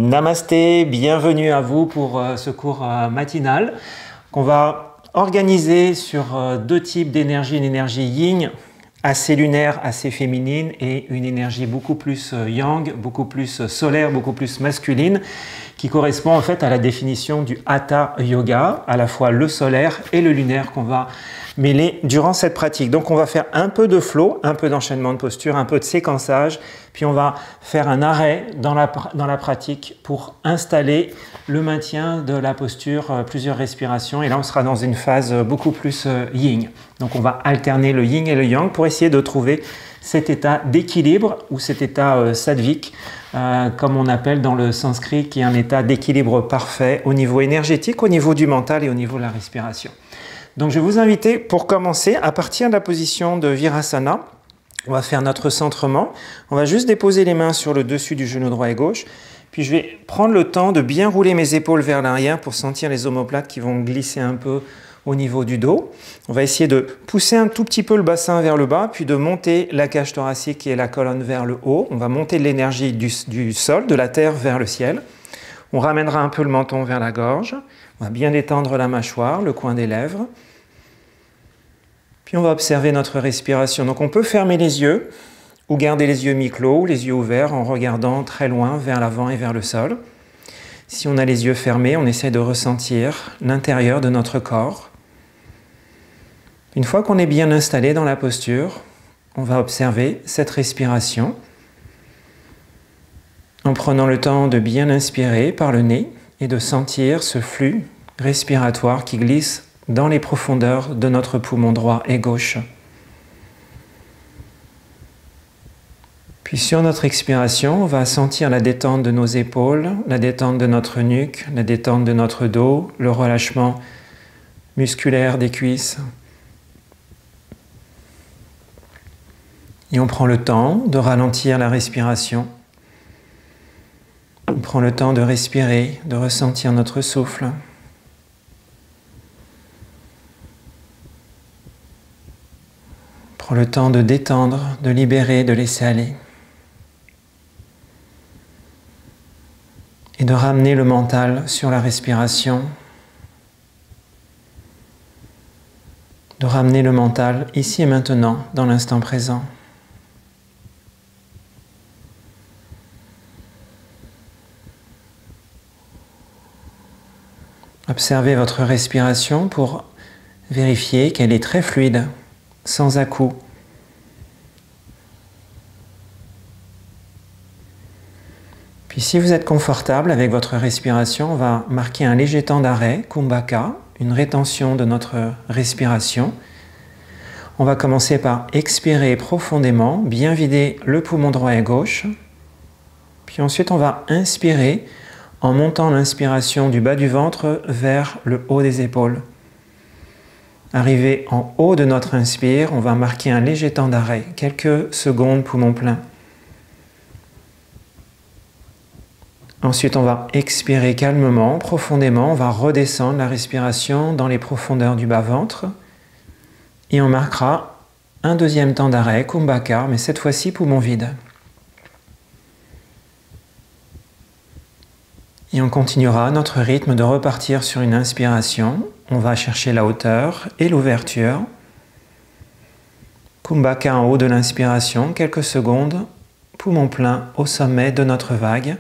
Namasté, bienvenue à vous pour ce cours matinal qu'on va organiser sur deux types d'énergie, une énergie yin, assez lunaire, assez féminine, et une énergie beaucoup plus yang, beaucoup plus solaire, beaucoup plus masculine, qui correspond en fait à la définition du Hatha Yoga, à la fois le solaire et le lunaire qu'on va mêler durant cette pratique. Donc on va faire un peu de flow, un peu d'enchaînement de posture, un peu de séquençage, puis on va faire un arrêt dans la pratique pour installer le maintien de la posture, plusieurs respirations, et là on sera dans une phase beaucoup plus yin. Donc on va alterner le yin et le yang pour essayer de trouver cet état d'équilibre ou cet état sattvik, comme on appelle dans le sanskrit, qui est un état d'équilibre parfait au niveau énergétique, au niveau du mental et au niveau de la respiration. Donc je vais vous inviter pour commencer à partir de la position de Virasana. On va faire notre centrement. On va juste déposer les mains sur le dessus du genou droit et gauche. Puis je vais prendre le temps de bien rouler mes épaules vers l'arrière pour sentir les omoplates qui vont glisser un peu au niveau du dos. On va essayer de pousser un tout petit peu le bassin vers le bas, puis de monter la cage thoracique et la colonne vers le haut. On va monter l'énergie du sol, de la terre vers le ciel. On ramènera un peu le menton vers la gorge. On va bien détendre la mâchoire, le coin des lèvres. Puis on va observer notre respiration. Donc on peut fermer les yeux ou garder les yeux mi-clos ou les yeux ouverts en regardant très loin vers l'avant et vers le sol. Si on a les yeux fermés, on essaie de ressentir l'intérieur de notre corps. Une fois qu'on est bien installé dans la posture, on va observer cette respiration en prenant le temps de bien inspirer par le nez et de sentir ce flux respiratoire qui glisse dans les profondeurs de notre poumon droit et gauche. Puis sur notre expiration, on va sentir la détente de nos épaules, la détente de notre nuque, la détente de notre dos, le relâchement musculaire des cuisses. Et on prend le temps de ralentir la respiration. On prend le temps de respirer, de ressentir notre souffle. On prend le temps de détendre, de libérer, de laisser aller. Et de ramener le mental sur la respiration. De ramener le mental ici et maintenant, dans l'instant présent. Observez votre respiration pour vérifier qu'elle est très fluide, sans à-coups. Puis si vous êtes confortable avec votre respiration, on va marquer un léger temps d'arrêt, Kumbhaka, une rétention de notre respiration. On va commencer par expirer profondément, bien vider le poumon droit et gauche. Puis ensuite on va inspirer en montant l'inspiration du bas du ventre vers le haut des épaules. Arrivé en haut de notre inspire, on va marquer un léger temps d'arrêt, quelques secondes poumon plein. Ensuite, on va expirer calmement, profondément, on va redescendre la respiration dans les profondeurs du bas-ventre et on marquera un deuxième temps d'arrêt, Kumbhaka, mais cette fois-ci poumon vide. Et on continuera notre rythme de repartir sur une inspiration. On va chercher la hauteur et l'ouverture. Kumbhaka en haut de l'inspiration, quelques secondes, poumon plein au sommet de notre vague.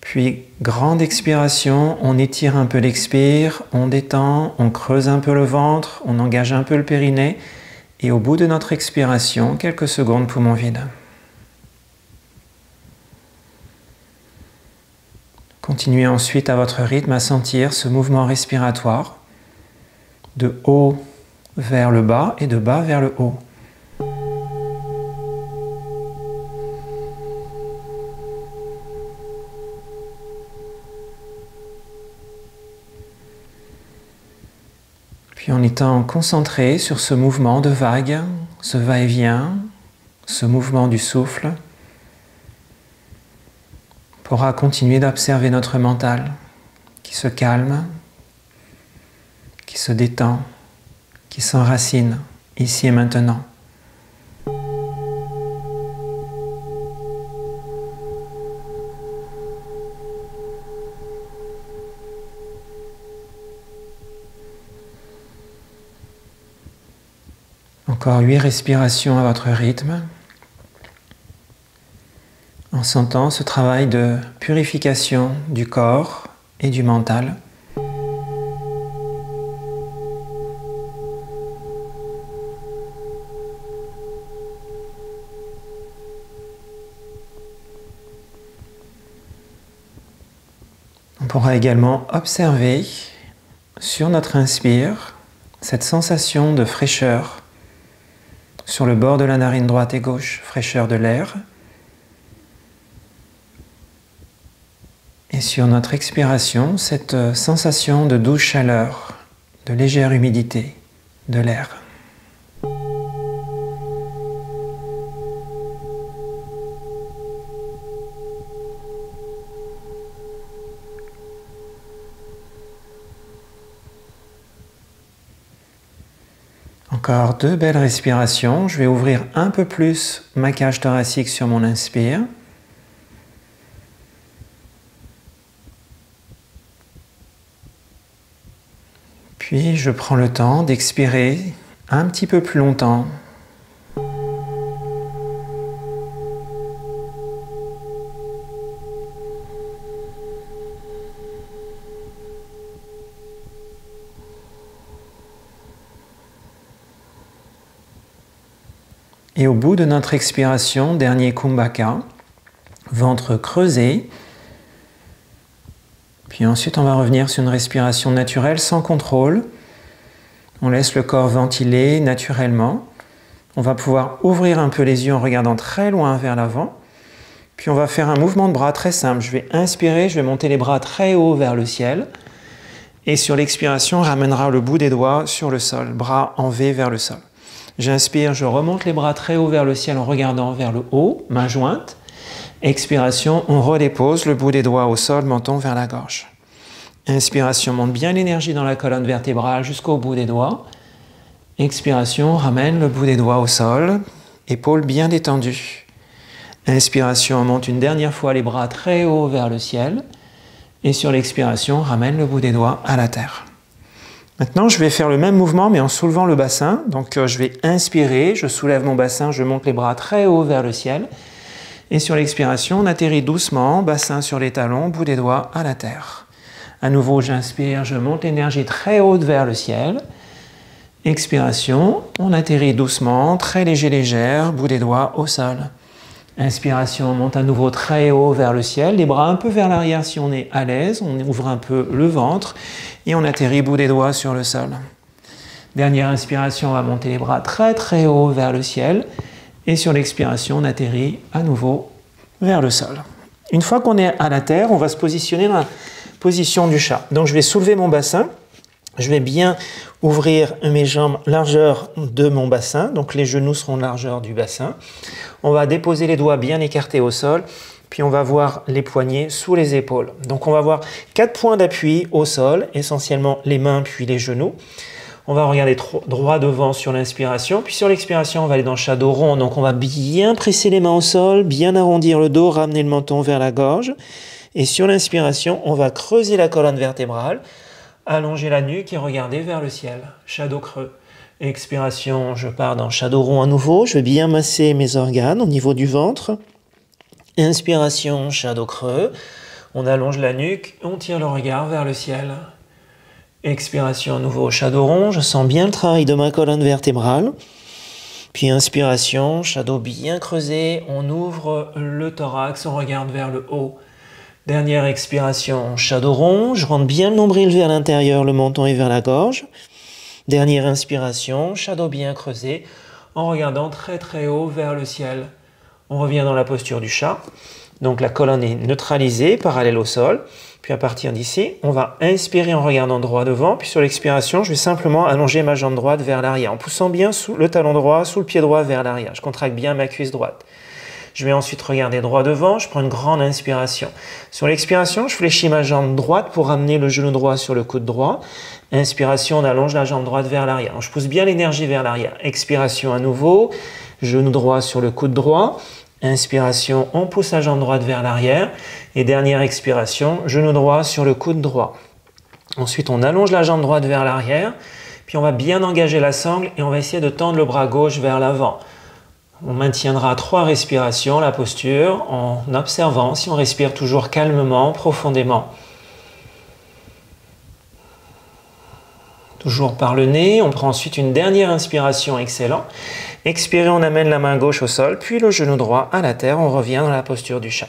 Puis, grande expiration, on étire un peu l'expire, on détend, on creuse un peu le ventre, on engage un peu le périnée. Et au bout de notre expiration, quelques secondes, poumon vide. Continuez ensuite à votre rythme à sentir ce mouvement respiratoire de haut vers le bas et de bas vers le haut. Puis en étant concentré sur ce mouvement de vague, ce va-et-vient, ce mouvement du souffle, on pourra continuer d'observer notre mental qui se calme, qui se détend, qui s'enracine ici et maintenant. Encore 8 respirations à votre rythme, en sentant ce travail de purification du corps et du mental. On pourra également observer sur notre inspire cette sensation de fraîcheur sur le bord de la narine droite et gauche, fraîcheur de l'air. Et sur notre expiration, cette sensation de douce chaleur, de légère humidité de l'air. Encore 2 belles respirations. Je vais ouvrir un peu plus ma cage thoracique sur mon inspire. Puis je prends le temps d'expirer un petit peu plus longtemps. Et au bout de notre expiration, dernier Kumbhaka, ventre creusé. Puis ensuite, on va revenir sur une respiration naturelle sans contrôle. On laisse le corps ventiler naturellement. On va pouvoir ouvrir un peu les yeux en regardant très loin vers l'avant. Puis on va faire un mouvement de bras très simple. Je vais inspirer, je vais monter les bras très haut vers le ciel. Et sur l'expiration, on ramènera le bout des doigts sur le sol, bras en V vers le sol. J'inspire, je remonte les bras très haut vers le ciel en regardant vers le haut, main jointe. Expiration, on redépose le bout des doigts au sol, menton vers la gorge. Inspiration, monte bien l'énergie dans la colonne vertébrale jusqu'au bout des doigts. Expiration, ramène le bout des doigts au sol, épaules bien détendues. Inspiration, on monte une dernière fois les bras très haut vers le ciel. Et sur l'expiration, ramène le bout des doigts à la terre. Maintenant, je vais faire le même mouvement, mais en soulevant le bassin. Donc, je vais inspirer, je soulève mon bassin, je monte les bras très haut vers le ciel. Et sur l'expiration, on atterrit doucement, bassin sur les talons, bout des doigts à la terre. À nouveau, j'inspire, je monte l'énergie très haute vers le ciel. Expiration, on atterrit doucement, très léger, légère, bout des doigts au sol. Inspiration, on monte à nouveau très haut vers le ciel, les bras un peu vers l'arrière si on est à l'aise, on ouvre un peu le ventre et on atterrit bout des doigts sur le sol. Dernière inspiration, on va monter les bras très très haut vers le ciel et sur l'expiration, on atterrit à nouveau vers le sol. Une fois qu'on est à la terre, on va se positionner dans la position du chat. Donc je vais soulever mon bassin, je vais bien ouvrir mes jambes largeur de mon bassin, donc les genoux seront largeur du bassin. On va déposer les doigts bien écartés au sol, puis on va voir les poignets sous les épaules. Donc on va voir 4 points d'appui au sol, essentiellement les mains puis les genoux. On va regarder droit devant sur l'inspiration, puis sur l'expiration on va aller dans Shadow rond. Donc on va bien presser les mains au sol, bien arrondir le dos, ramener le menton vers la gorge. Et sur l'inspiration, on va creuser la colonne vertébrale, allonger la nuque et regarder vers le ciel. Shadow creux. Expiration, je pars dans Shadow rond à nouveau. Je vais bien masser mes organes au niveau du ventre. Inspiration, Shadow creux. On allonge la nuque, on tire le regard vers le ciel. Expiration à nouveau, Shadow rond. Je sens bien le travail de ma colonne vertébrale. Puis inspiration, Shadow bien creusé. On ouvre le thorax, on regarde vers le haut. Dernière expiration, Shadow rond. Je rentre bien le nombril vers l'intérieur, le menton est vers la gorge. Dernière inspiration, Shadow bien creusé, en regardant très très haut vers le ciel. On revient dans la posture du chat. Donc la colonne est neutralisée, parallèle au sol. Puis à partir d'ici, on va inspirer en regardant droit devant. Puis sur l'expiration, je vais simplement allonger ma jambe droite vers l'arrière, en poussant bien sous le talon droit, sous le pied droit vers l'arrière. Je contracte bien ma cuisse droite. Je vais ensuite regarder droit devant, je prends une grande inspiration. Sur l'expiration, je fléchis ma jambe droite pour ramener le genou droit sur le coude droit. Inspiration, on allonge la jambe droite vers l'arrière. Je pousse bien l'énergie vers l'arrière. Expiration à nouveau, genou droit sur le coude droit. Inspiration, on pousse la jambe droite vers l'arrière. Et dernière expiration, genou droit sur le coude droit. Ensuite, on allonge la jambe droite vers l'arrière. Puis on va bien engager la sangle et on va essayer de tendre le bras gauche vers l'avant. On maintiendra 3 respirations, la posture, en observant si on respire toujours calmement, profondément. Toujours par le nez, on prend ensuite une dernière inspiration, excellent. Expirez, on amène la main gauche au sol, puis le genou droit à la terre, on revient dans la posture du chat.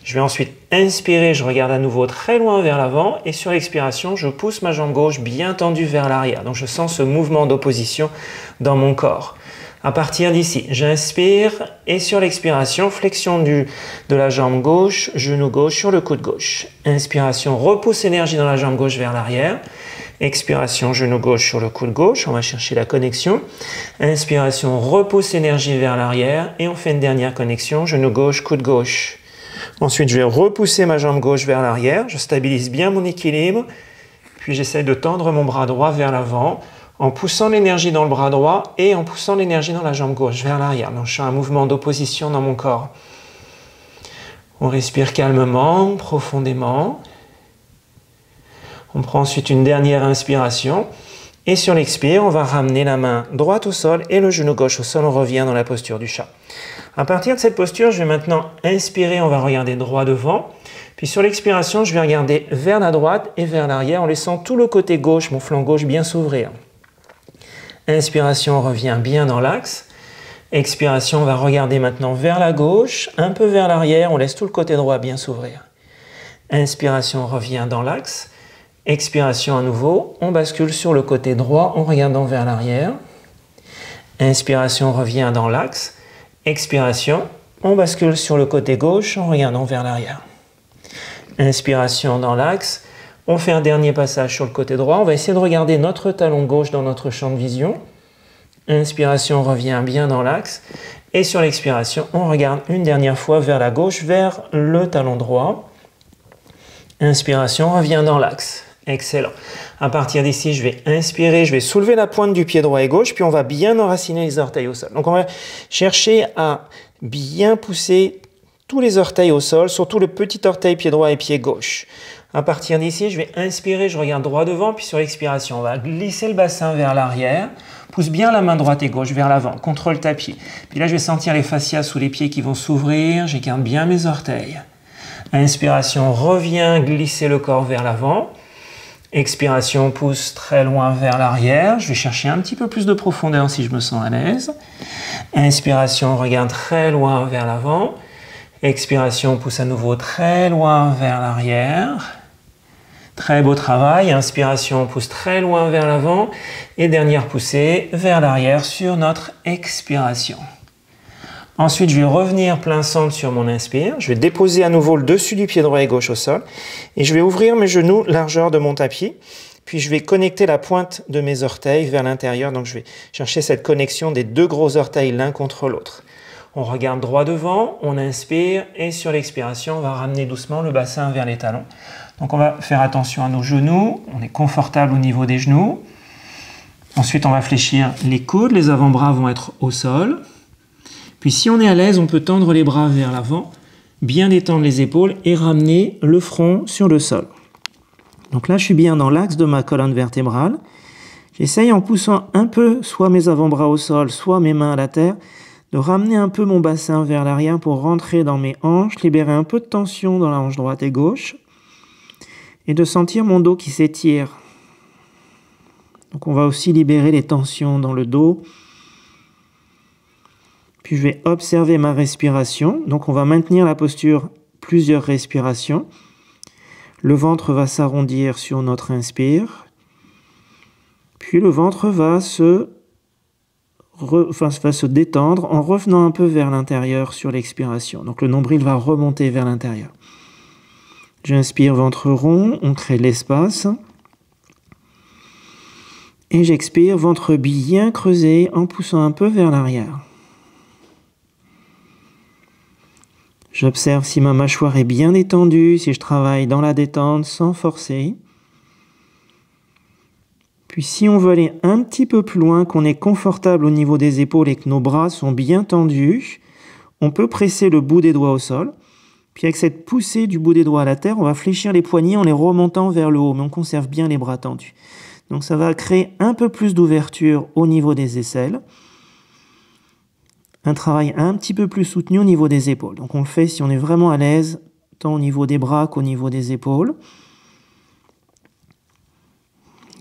Je vais ensuite inspirer, je regarde à nouveau très loin vers l'avant, et sur l'expiration, je pousse ma jambe gauche bien tendue vers l'arrière. Donc je sens ce mouvement d'opposition dans mon corps. À partir d'ici, j'inspire et sur l'expiration, flexion de la jambe gauche, genou gauche sur le coude gauche. Inspiration, repousse énergie dans la jambe gauche vers l'arrière. Expiration, genou gauche sur le coude gauche, on va chercher la connexion. Inspiration, repousse énergie vers l'arrière et on fait une dernière connexion, genou gauche, coude gauche. Ensuite, je vais repousser ma jambe gauche vers l'arrière, je stabilise bien mon équilibre, puis j'essaie de tendre mon bras droit vers l'avant, en poussant l'énergie dans le bras droit et en poussant l'énergie dans la jambe gauche vers l'arrière. Donc je fais un mouvement d'opposition dans mon corps. On respire calmement, profondément. On prend ensuite une dernière inspiration. Et sur l'expire, on va ramener la main droite au sol et le genou gauche au sol. On revient dans la posture du chat. À partir de cette posture, je vais maintenant inspirer. On va regarder droit devant. Puis sur l'expiration, je vais regarder vers la droite et vers l'arrière en laissant tout le côté gauche, mon flanc gauche, bien s'ouvrir. Inspiration, on revient bien dans l'axe. Expiration, on va regarder maintenant vers la gauche, un peu vers l'arrière, on laisse tout le côté droit bien s'ouvrir. Inspiration, on revient dans l'axe. Expiration à nouveau, on bascule sur le côté droit en regardant vers l'arrière. Inspiration, on revient dans l'axe. Expiration, on bascule sur le côté gauche en regardant vers l'arrière. Inspiration dans l'axe. On fait un dernier passage sur le côté droit. On va essayer de regarder notre talon gauche dans notre champ de vision. Inspiration, on revient bien dans l'axe. Et sur l'expiration, on regarde une dernière fois vers la gauche, vers le talon droit. Inspiration, on revient dans l'axe. Excellent. À partir d'ici, je vais inspirer, je vais soulever la pointe du pied droit et gauche, puis on va bien enraciner les orteils au sol. Donc on va chercher à bien pousser tous les orteils au sol, surtout le petit orteil pied droit et pied gauche. À partir d'ici, je vais inspirer, je regarde droit devant, puis sur l'expiration, on va glisser le bassin vers l'arrière, pousse bien la main droite et gauche vers l'avant, contre le tapis. Puis là, je vais sentir les fascias sous les pieds qui vont s'ouvrir, j'écarte bien mes orteils. Inspiration, reviens glisser le corps vers l'avant. Expiration, pousse très loin vers l'arrière. Je vais chercher un petit peu plus de profondeur si je me sens à l'aise. Inspiration, regarde très loin vers l'avant. Expiration, pousse à nouveau très loin vers l'arrière. Très beau travail. Inspiration, pousse très loin vers l'avant. Et dernière poussée vers l'arrière sur notre expiration. Ensuite, je vais revenir plein centre sur mon inspire. Je vais déposer à nouveau le dessus du pied droit et gauche au sol. Et je vais ouvrir mes genoux, largeur de mon tapis. Puis je vais connecter la pointe de mes orteils vers l'intérieur. Donc je vais chercher cette connexion des deux gros orteils l'un contre l'autre. On regarde droit devant, on inspire et sur l'expiration, on va ramener doucement le bassin vers les talons. Donc on va faire attention à nos genoux. On est confortable au niveau des genoux. Ensuite, on va fléchir les coudes. Les avant-bras vont être au sol. Puis si on est à l'aise, on peut tendre les bras vers l'avant, bien détendre les épaules et ramener le front sur le sol. Donc là, je suis bien dans l'axe de ma colonne vertébrale. J'essaye en poussant un peu, soit mes avant-bras au sol, soit mes mains à la terre, de ramener un peu mon bassin vers l'arrière pour rentrer dans mes hanches, libérer un peu de tension dans la hanche droite et gauche, et de sentir mon dos qui s'étire. Donc on va aussi libérer les tensions dans le dos. Puis je vais observer ma respiration. Donc on va maintenir la posture plusieurs respirations. Le ventre va s'arrondir sur notre inspire. Puis le ventre va se détendre en revenant un peu vers l'intérieur sur l'expiration. Donc le nombril va remonter vers l'intérieur. J'inspire ventre rond, on crée de l'espace. Et j'expire ventre bien creusé en poussant un peu vers l'arrière. J'observe si ma mâchoire est bien étendue, si je travaille dans la détente sans forcer. Puis si on veut aller un petit peu plus loin, qu'on est confortable au niveau des épaules et que nos bras sont bien tendus, on peut presser le bout des doigts au sol. Puis avec cette poussée du bout des doigts à la terre, on va fléchir les poignets en les remontant vers le haut, mais on conserve bien les bras tendus. Donc ça va créer un peu plus d'ouverture au niveau des aisselles. Un travail un petit peu plus soutenu au niveau des épaules. Donc on le fait si on est vraiment à l'aise, tant au niveau des bras qu'au niveau des épaules.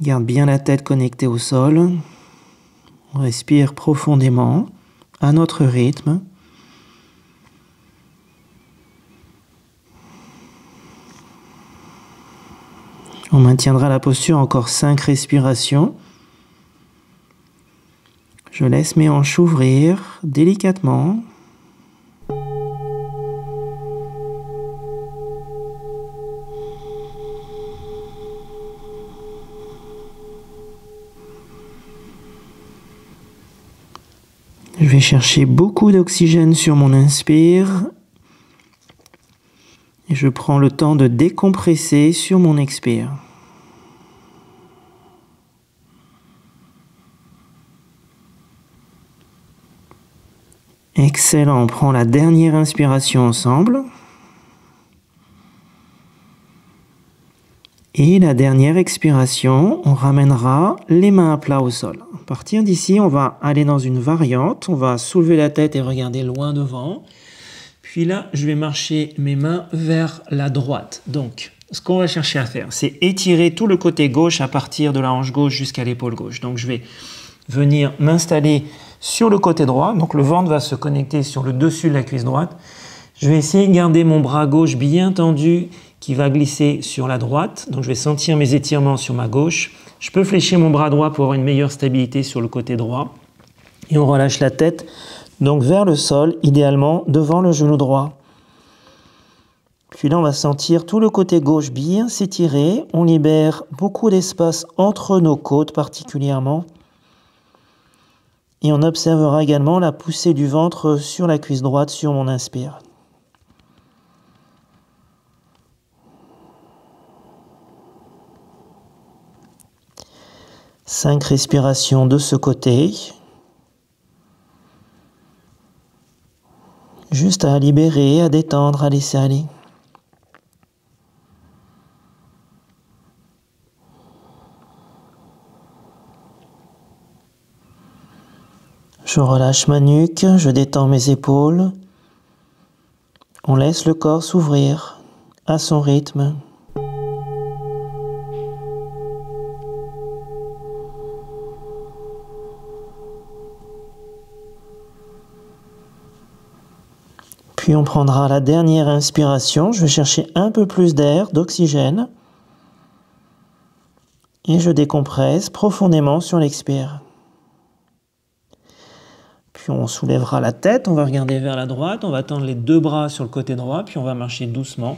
Garde bien la tête connectée au sol. On respire profondément, à notre rythme. On maintiendra la posture encore 5 respirations. Je laisse mes hanches ouvrir délicatement. Je vais chercher beaucoup d'oxygène sur mon inspire. Et je prends le temps de décompresser sur mon expire. Excellent, on prend la dernière inspiration ensemble. Et la dernière expiration, on ramènera les mains à plat au sol. À partir d'ici, on va aller dans une variante. On va soulever la tête et regarder loin devant. Puis là, je vais marcher mes mains vers la droite. Donc, ce qu'on va chercher à faire, c'est étirer tout le côté gauche à partir de la hanche gauche jusqu'à l'épaule gauche. Donc, je vais venir m'installer sur le côté droit. Donc, le ventre va se connecter sur le dessus de la cuisse droite. Je vais essayer de garder mon bras gauche bien tendu qui va glisser sur la droite. Donc, je vais sentir mes étirements sur ma gauche. Je peux fléchir mon bras droit pour avoir une meilleure stabilité sur le côté droit. Et on relâche la tête. Donc vers le sol, idéalement devant le genou droit. Puis là, on va sentir tout le côté gauche bien s'étirer. On libère beaucoup d'espace entre nos côtes particulièrement. Et on observera également la poussée du ventre sur la cuisse droite sur mon inspire. Cinq respirations de ce côté. Juste à libérer, à détendre, à laisser aller. Je relâche ma nuque, je détends mes épaules. On laisse le corps s'ouvrir à son rythme. Puis on prendra la dernière inspiration. Je vais chercher un peu plus d'air, d'oxygène. Et je décompresse profondément sur l'expire. Puis on soulèvera la tête, on va regarder vers la droite, on va tendre les deux bras sur le côté droit, puis on va marcher doucement,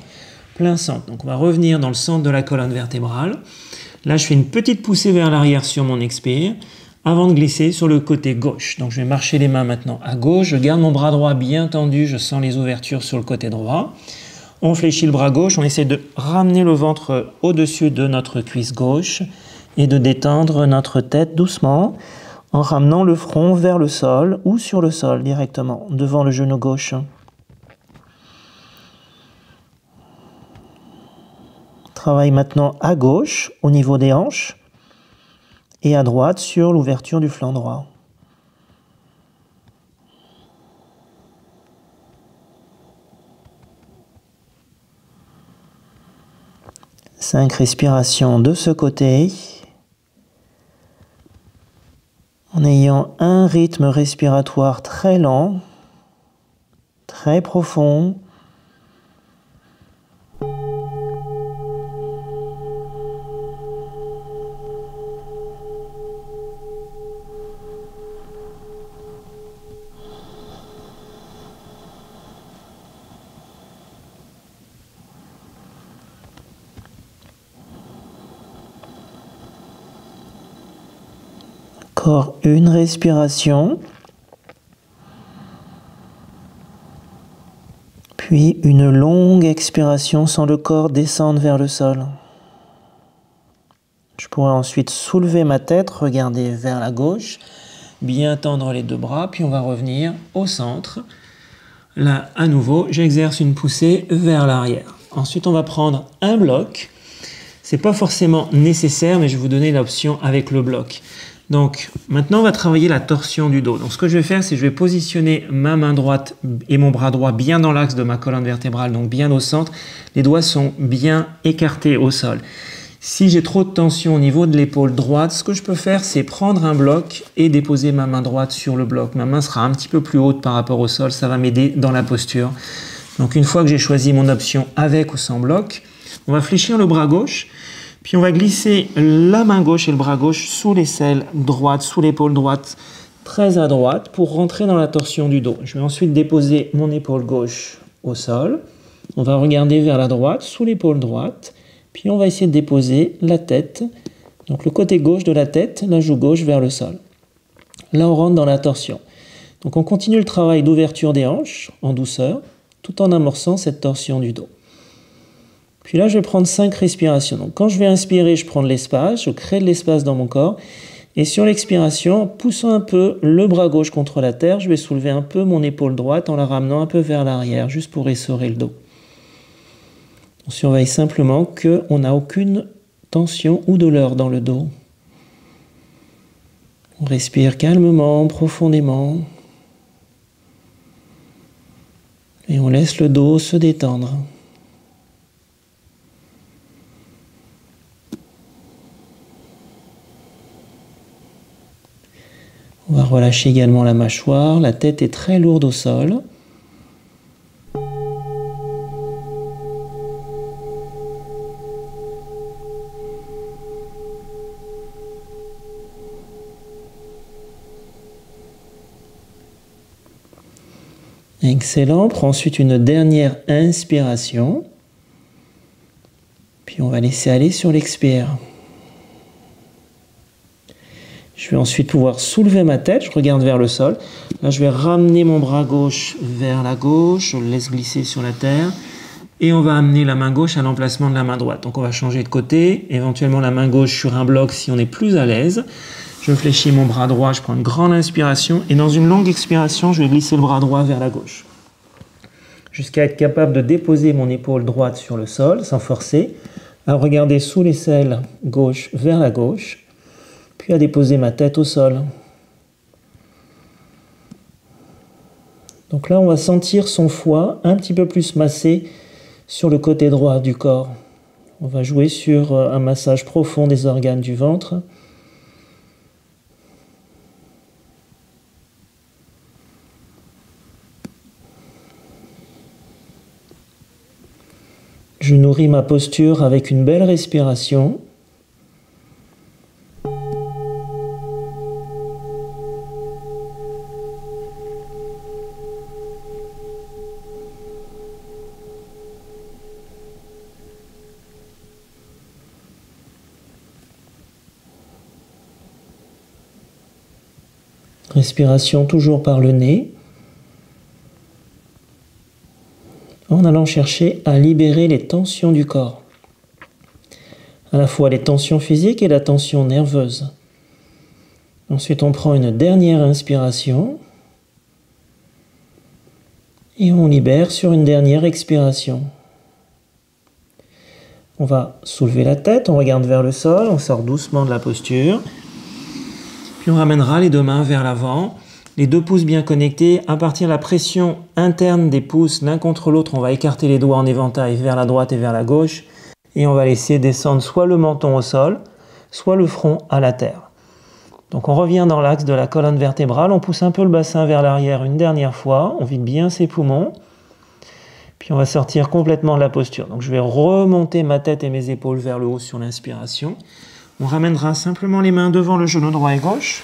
plein centre. Donc on va revenir dans le centre de la colonne vertébrale. Là, je fais une petite poussée vers l'arrière sur mon expire, avant de glisser sur le côté gauche. Donc je vais marcher les mains maintenant à gauche, je garde mon bras droit bien tendu, je sens les ouvertures sur le côté droit. On fléchit le bras gauche, on essaie de ramener le ventre au-dessus de notre cuisse gauche et de détendre notre tête doucement en ramenant le front vers le sol ou sur le sol directement, devant le genou gauche. Travaille maintenant à gauche au niveau des hanches et à droite sur l'ouverture du flanc droit. Cinq respirations de ce côté, en ayant un rythme respiratoire très lent, très profond. Encore une respiration, puis une longue expiration sans le corps descendre vers le sol. Je pourrais ensuite soulever ma tête, regarder vers la gauche, bien tendre les deux bras, puis on va revenir au centre. Là, à nouveau, j'exerce une poussée vers l'arrière. Ensuite, on va prendre un bloc. C'est pas forcément nécessaire, mais je vais vous donner l'option avec le bloc. Donc maintenant on va travailler la torsion du dos. Donc ce que je vais faire, c'est que je vais positionner ma main droite et mon bras droit bien dans l'axe de ma colonne vertébrale, donc bien au centre. Les doigts sont bien écartés au sol. Si j'ai trop de tension au niveau de l'épaule droite, ce que je peux faire, c'est prendre un bloc et déposer ma main droite sur le bloc. Ma main sera un petit peu plus haute par rapport au sol, ça va m'aider dans la posture. Donc une fois que j'ai choisi mon option avec ou sans bloc, on va fléchir le bras gauche. Puis on va glisser la main gauche et le bras gauche sous l'aisselle droite, sous l'épaule droite, très à droite, pour rentrer dans la torsion du dos. Je vais ensuite déposer mon épaule gauche au sol. On va regarder vers la droite, sous l'épaule droite. Puis on va essayer de déposer la tête, donc le côté gauche de la tête, la joue gauche vers le sol. Là, on rentre dans la torsion. Donc on continue le travail d'ouverture des hanches, en douceur, tout en amorçant cette torsion du dos. Puis là, je vais prendre 5 respirations. Donc, quand je vais inspirer, je prends de l'espace, je crée de l'espace dans mon corps. Et sur l'expiration, en poussant un peu le bras gauche contre la terre, je vais soulever un peu mon épaule droite en la ramenant un peu vers l'arrière, juste pour essorer le dos. On surveille simplement qu'on n'a aucune tension ou douleur dans le dos. On respire calmement, profondément. Et on laisse le dos se détendre. On va relâcher également la mâchoire, la tête est très lourde au sol. Excellent, prends ensuite une dernière inspiration. Puis on va laisser aller sur l'expire. Je vais ensuite pouvoir soulever ma tête, je regarde vers le sol. Là, je vais ramener mon bras gauche vers la gauche, je le laisse glisser sur la terre. Et on va amener la main gauche à l'emplacement de la main droite. Donc on va changer de côté, éventuellement la main gauche sur un bloc si on est plus à l'aise. Je fléchis mon bras droit, je prends une grande inspiration. Et dans une longue expiration, je vais glisser le bras droit vers la gauche. Jusqu'à être capable de déposer mon épaule droite sur le sol, sans forcer. À regarder sous l'aisselle gauche vers la gauche. Puis à déposer ma tête au sol. Donc là, on va sentir son foie un petit peu plus massé sur le côté droit du corps. On va jouer sur un massage profond des organes du ventre. Je nourris ma posture avec une belle respiration. Respiration toujours par le nez, en allant chercher à libérer les tensions du corps, à la fois les tensions physiques et la tension nerveuse. Ensuite, on prend une dernière inspiration et on libère sur une dernière expiration. On va soulever la tête, on regarde vers le sol, on sort doucement de la posture. Puis on ramènera les deux mains vers l'avant, les deux pouces bien connectés. À partir de la pression interne des pouces l'un contre l'autre, on va écarter les doigts en éventail vers la droite et vers la gauche. Et on va laisser descendre soit le menton au sol, soit le front à la terre. Donc on revient dans l'axe de la colonne vertébrale, on pousse un peu le bassin vers l'arrière une dernière fois, on vide bien ses poumons. Puis on va sortir complètement de la posture. Donc je vais remonter ma tête et mes épaules vers le haut sur l'inspiration. On ramènera simplement les mains devant le genou droit et gauche.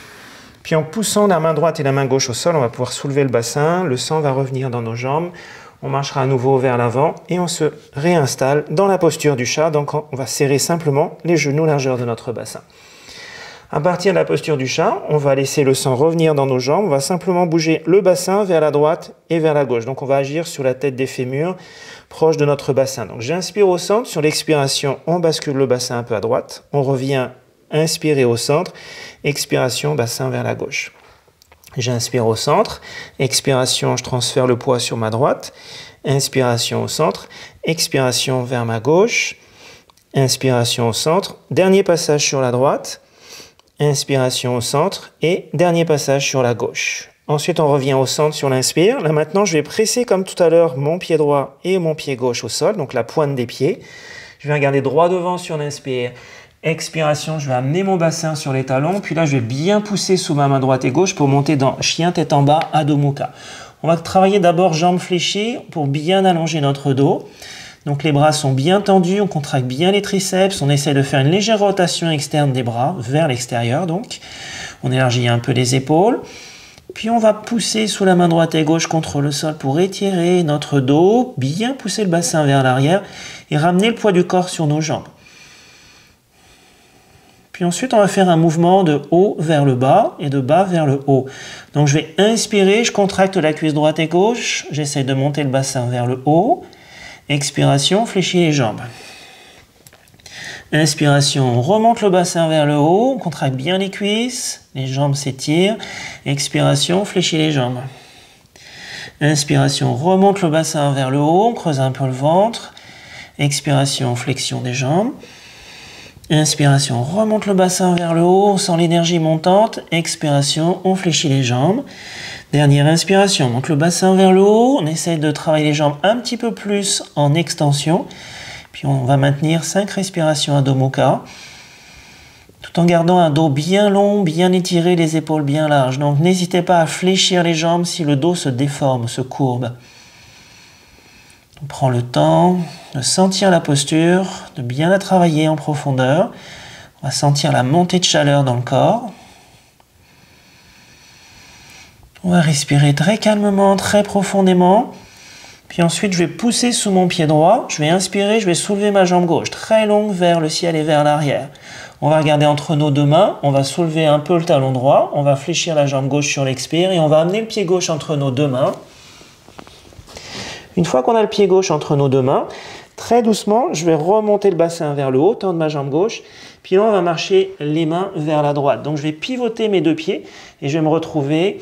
Puis en poussant la main droite et la main gauche au sol, on va pouvoir soulever le bassin. Le sang va revenir dans nos jambes. On marchera à nouveau vers l'avant et on se réinstalle dans la posture du chat. Donc on va serrer simplement les genoux largeur de notre bassin. À partir de la posture du chat, on va laisser le sang revenir dans nos jambes. On va simplement bouger le bassin vers la droite et vers la gauche. Donc on va agir sur la tête des fémurs, proche de notre bassin. Donc j'inspire au centre. Sur l'expiration, on bascule le bassin un peu à droite. On revient inspirer au centre. Expiration, bassin vers la gauche. J'inspire au centre. Expiration, je transfère le poids sur ma droite. Inspiration au centre. Expiration vers ma gauche. Inspiration au centre. Dernier passage sur la droite. Inspiration au centre. Et dernier passage sur la gauche. Ensuite, on revient au centre sur l'inspire. Là, maintenant, je vais presser comme tout à l'heure mon pied droit et mon pied gauche au sol, donc la pointe des pieds. Je vais regarder droit devant sur l'inspire. Expiration, je vais amener mon bassin sur les talons. Puis là, je vais bien pousser sous ma main droite et gauche pour monter dans chien tête en bas, Adho Mukha. On va travailler d'abord jambes fléchies pour bien allonger notre dos. Donc les bras sont bien tendus, on contracte bien les triceps. On essaie de faire une légère rotation externe des bras vers l'extérieur. Donc, on élargit un peu les épaules. Puis on va pousser sous la main droite et gauche contre le sol pour étirer notre dos, bien pousser le bassin vers l'arrière et ramener le poids du corps sur nos jambes. Puis ensuite, on va faire un mouvement de haut vers le bas et de bas vers le haut. Donc je vais inspirer, je contracte la cuisse droite et gauche, j'essaie de monter le bassin vers le haut. Expiration, fléchis les jambes. Inspiration, on remonte le bassin vers le haut, on contracte bien les cuisses, les jambes s'étirent. Expiration, fléchis les jambes. Inspiration, on remonte le bassin vers le haut, on creuse un peu le ventre. Expiration, flexion des jambes. Inspiration, on remonte le bassin vers le haut, on sent l'énergie montante. Expiration, on fléchit les jambes. Dernière inspiration, on monte le bassin vers le haut, on essaie de travailler les jambes un petit peu plus en extension. Puis on va maintenir 5 respirations Adho Mukha, tout en gardant un dos bien long, bien étiré, les épaules bien larges. Donc n'hésitez pas à fléchir les jambes si le dos se déforme, se courbe. On prend le temps de sentir la posture, de bien la travailler en profondeur. On va sentir la montée de chaleur dans le corps. On va respirer très calmement, très profondément. Puis ensuite, je vais pousser sous mon pied droit. Je vais inspirer, je vais soulever ma jambe gauche, très longue vers le ciel et vers l'arrière. On va regarder entre nos deux mains. On va soulever un peu le talon droit. On va fléchir la jambe gauche sur l'expire et on va amener le pied gauche entre nos deux mains. Une fois qu'on a le pied gauche entre nos deux mains, très doucement, je vais remonter le bassin vers le haut, tendre ma jambe gauche. Puis là, on va marcher les mains vers la droite. Donc, je vais pivoter mes deux pieds et je vais me retrouver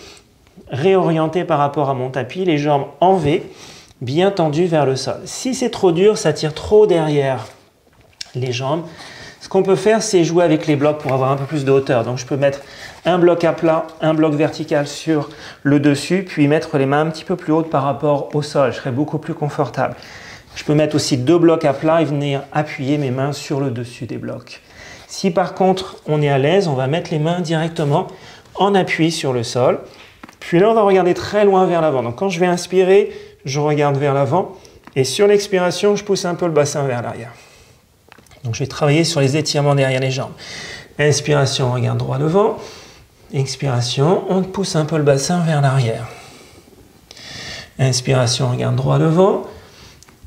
réorienté par rapport à mon tapis, les jambes en V, bien tendues vers le sol. Si c'est trop dur, ça tire trop derrière les jambes. Ce qu'on peut faire, c'est jouer avec les blocs pour avoir un peu plus de hauteur. Donc, je peux mettre un bloc à plat, un bloc vertical sur le dessus, puis mettre les mains un petit peu plus hautes par rapport au sol. Je serai beaucoup plus confortable. Je peux mettre aussi 2 blocs à plat et venir appuyer mes mains sur le dessus des blocs. Si par contre, on est à l'aise, on va mettre les mains directement en appui sur le sol. Puis là, on va regarder très loin vers l'avant. Donc, quand je vais inspirer, je regarde vers l'avant. Et sur l'expiration, je pousse un peu le bassin vers l'arrière. Donc, je vais travailler sur les étirements derrière les jambes. Inspiration, on regarde droit devant. Expiration, on pousse un peu le bassin vers l'arrière. Inspiration, on regarde droit devant.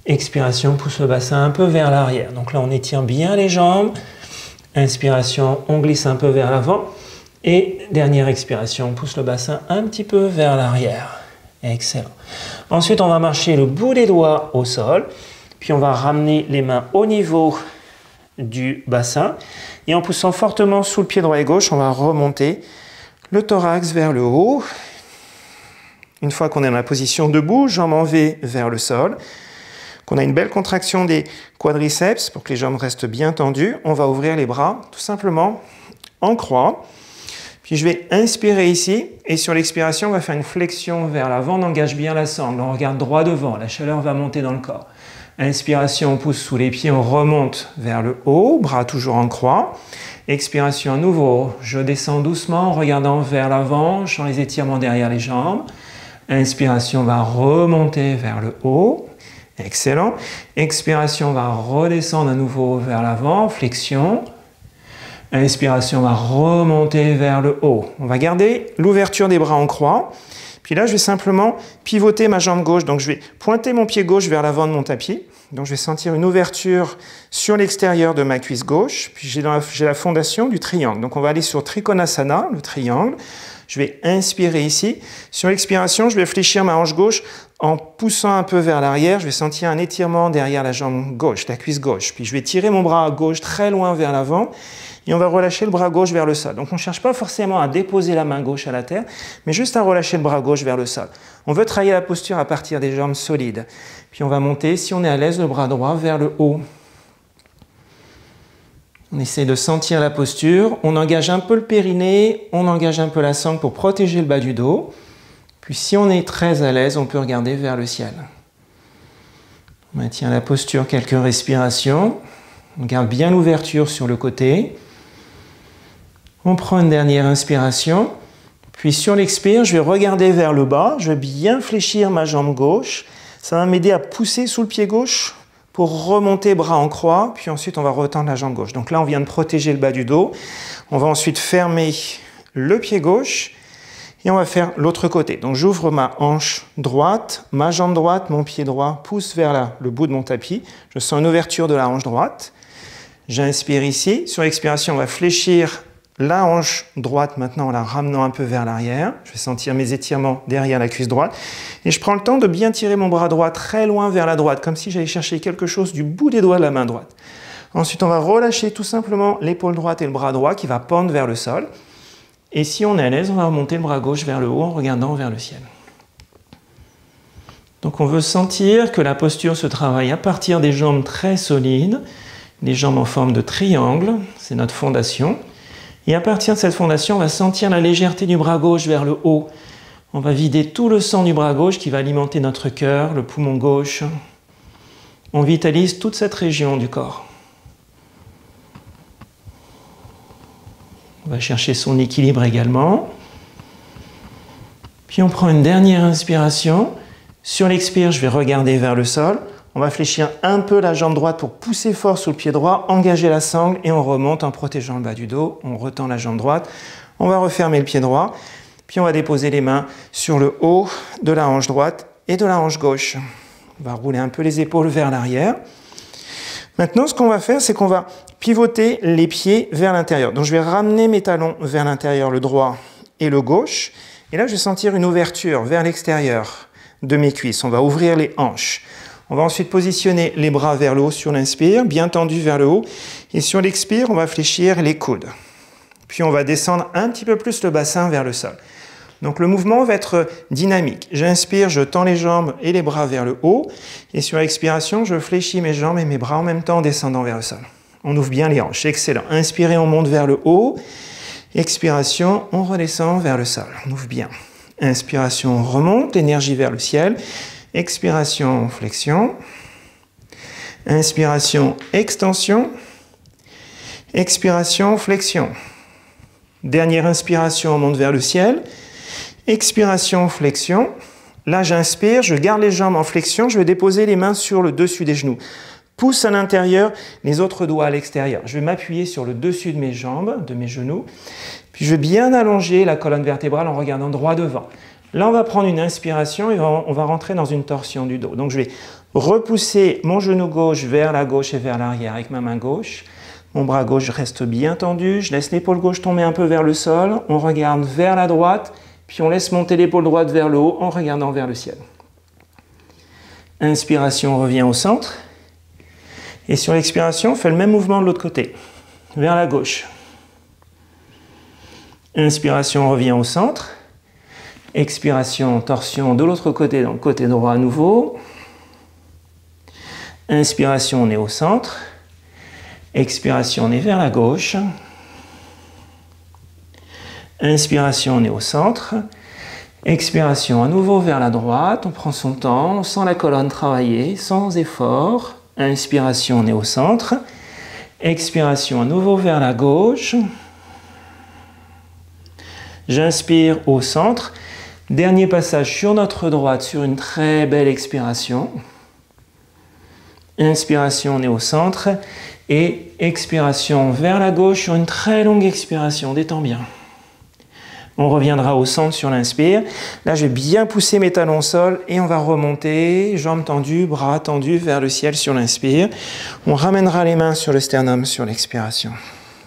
Expiration, on pousse le bassin un peu vers l'arrière. Donc là, on étire bien les jambes. Inspiration, on glisse un peu vers l'avant. Et dernière expiration, on pousse le bassin un petit peu vers l'arrière. Excellent. Ensuite, on va marcher le bout des doigts au sol. Puis on va ramener les mains au niveau du bassin. Et en poussant fortement sous le pied droit et gauche, on va remonter le thorax vers le haut. Une fois qu'on est dans la position debout, jambes en V vers le sol, qu'on a une belle contraction des quadriceps pour que les jambes restent bien tendues, on va ouvrir les bras tout simplement en croix. Puis je vais inspirer ici et sur l'expiration, on va faire une flexion vers l'avant, on engage bien la sangle, on regarde droit devant, la chaleur va monter dans le corps. Inspiration, on pousse sous les pieds, on remonte vers le haut, bras toujours en croix. Expiration à nouveau, je descends doucement en regardant vers l'avant, je sens les étirements derrière les jambes. Inspiration va remonter vers le haut, excellent. Expiration va redescendre à nouveau vers l'avant, flexion. Inspiration va remonter vers le haut. On va garder l'ouverture des bras en croix. Puis là, je vais simplement pivoter ma jambe gauche. Donc, je vais pointer mon pied gauche vers l'avant de mon tapis. Donc, je vais sentir une ouverture sur l'extérieur de ma cuisse gauche. Puis, j'ai la fondation du triangle. Donc, on va aller sur Trikonasana, le triangle. Je vais inspirer ici. Sur l'expiration, je vais fléchir ma hanche gauche en poussant un peu vers l'arrière. Je vais sentir un étirement derrière la jambe gauche, la cuisse gauche. Puis, je vais tirer mon bras gauche très loin vers l'avant. Et on va relâcher le bras gauche vers le sol. Donc on ne cherche pas forcément à déposer la main gauche à la terre, mais juste à relâcher le bras gauche vers le sol. On veut travailler la posture à partir des jambes solides. Puis on va monter, si on est à l'aise, le bras droit vers le haut. On essaie de sentir la posture. On engage un peu le périnée, on engage un peu la sangle pour protéger le bas du dos. Puis si on est très à l'aise, on peut regarder vers le ciel. On maintient la posture quelques respirations. On garde bien l'ouverture sur le côté. On prend une dernière inspiration. Puis sur l'expire, je vais regarder vers le bas. Je vais bien fléchir ma jambe gauche. Ça va m'aider à pousser sous le pied gauche pour remonter bras en croix. Puis ensuite, on va retendre la jambe gauche. Donc là, on vient de protéger le bas du dos. On va ensuite fermer le pied gauche. Et on va faire l'autre côté. Donc j'ouvre ma hanche droite, ma jambe droite, mon pied droit pousse vers le bout de mon tapis. Je sens une ouverture de la hanche droite. J'inspire ici. Sur l'expiration, on va fléchir la hanche droite maintenant en la ramenant un peu vers l'arrière. Je vais sentir mes étirements derrière la cuisse droite. Et je prends le temps de bien tirer mon bras droit très loin vers la droite, comme si j'allais chercher quelque chose du bout des doigts de la main droite. Ensuite, on va relâcher tout simplement l'épaule droite et le bras droit qui va pendre vers le sol. Et si on est à l'aise, on va remonter le bras gauche vers le haut en regardant vers le ciel. Donc on veut sentir que la posture se travaille à partir des jambes très solides, des jambes en forme de triangle, c'est notre fondation. Et à partir de cette fondation, on va sentir la légèreté du bras gauche vers le haut. On va vider tout le sang du bras gauche qui va alimenter notre cœur, le poumon gauche. On vitalise toute cette région du corps. On va chercher son équilibre également. Puis on prend une dernière inspiration. Sur l'expire, je vais regarder vers le sol. On va fléchir un peu la jambe droite pour pousser fort sous le pied droit, engager la sangle et on remonte en protégeant le bas du dos. On retend la jambe droite. On va refermer le pied droit. Puis on va déposer les mains sur le haut de la hanche droite et de la hanche gauche. On va rouler un peu les épaules vers l'arrière. Maintenant, ce qu'on va faire, c'est qu'on va pivoter les pieds vers l'intérieur. Donc, je vais ramener mes talons vers l'intérieur, le droit et le gauche. Et là, je vais sentir une ouverture vers l'extérieur de mes cuisses. On va ouvrir les hanches. On va ensuite positionner les bras vers le haut sur l'inspire, bien tendus vers le haut. Et sur l'expire, on va fléchir les coudes. Puis, on va descendre un petit peu plus le bassin vers le sol. Donc le mouvement va être dynamique. J'inspire, je tends les jambes et les bras vers le haut. Et sur l'expiration, je fléchis mes jambes et mes bras en même temps en descendant vers le sol. On ouvre bien les hanches. Excellent. Inspirez, on monte vers le haut. Expiration, on redescend vers le sol. On ouvre bien. Inspiration, on remonte, énergie vers le ciel. Expiration, flexion. Inspiration, extension. Expiration, flexion. Dernière inspiration, on monte vers le ciel. Expiration, flexion. Là, j'inspire, je garde les jambes en flexion, je vais déposer les mains sur le dessus des genoux. Pouce à l'intérieur, les autres doigts à l'extérieur. Je vais m'appuyer sur le dessus de mes jambes, de mes genoux. Puis je vais bien allonger la colonne vertébrale en regardant droit devant. Là, on va prendre une inspiration et on va rentrer dans une torsion du dos. Donc, je vais repousser mon genou gauche vers la gauche et vers l'arrière avec ma main gauche. Mon bras gauche reste bien tendu. Je laisse l'épaule gauche tomber un peu vers le sol. On regarde vers la droite. Puis on laisse monter l'épaule droite vers le haut en regardant vers le ciel. Inspiration, on revient au centre. Et sur l'expiration, on fait le même mouvement de l'autre côté, vers la gauche. Inspiration, on revient au centre. Expiration, torsion de l'autre côté, donc côté droit à nouveau. Inspiration, on est au centre. Expiration, on est vers la gauche. Inspiration, on est au centre. Expiration, à nouveau vers la droite. On prend son temps, on sent la colonne travailler sans effort. Inspiration, on est au centre. Expiration, à nouveau vers la gauche. J'inspire au centre. Dernier passage sur notre droite sur une très belle expiration. Inspiration, on est au centre. Et expiration vers la gauche sur une très longue expiration. Détends bien. On reviendra au centre sur l'inspire. Là, je vais bien pousser mes talons au sol et on va remonter, jambes tendues, bras tendus vers le ciel sur l'inspire. On ramènera les mains sur le sternum sur l'expiration.